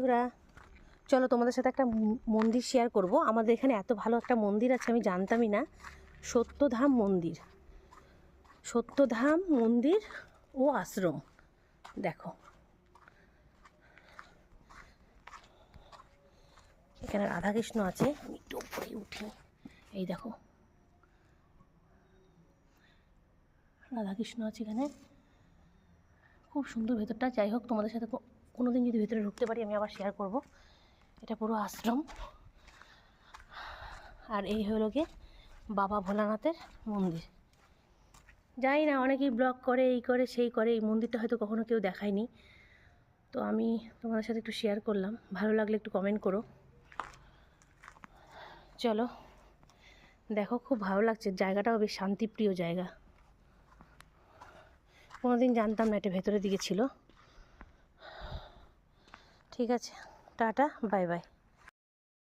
বন্ধুরা, চলো তোমাদের সাথে একটা মন্দির শেয়ার করব। আমাদের এখানে এত ভালো একটা মন্দির আছে আমি জানতামই না। সত্যধাম মন্দির, সত্যধাম মন্দির ও আশ্রম। দেখো এখানে রাধাকৃষ্ণ আছে। আমি একটু উপরে উঠি, এই দেখো রাধাকৃষ্ণ আছে এখানে। খুব সুন্দর ভেতরটা। যাই হোক, তোমাদের সাথে কোনো দিন যদি ভেতরে ঢুকতে পারি আমি আবার শেয়ার করব। এটা পুরো আশ্রম। আর এই হলো গিয়ে বাবা ভোলানাথের মন্দির। জানি না, অনেকেই ব্লগ করে, এই করে সেই করে, এই মন্দিরটা হয়তো কখনো কেউ দেখায়নি, তো আমি তোমাদের সাথে একটু শেয়ার করলাম। ভালো লাগলে একটু কমেন্ট করো। চলো দেখো, খুব ভালো লাগছে জায়গাটাও, বেশ শান্তিপ্রিয় জায়গা। কোনোদিন জানতাম না এটা ভেতরের দিকে ছিল। ঠিক আছে, টাটা, বাই বাই।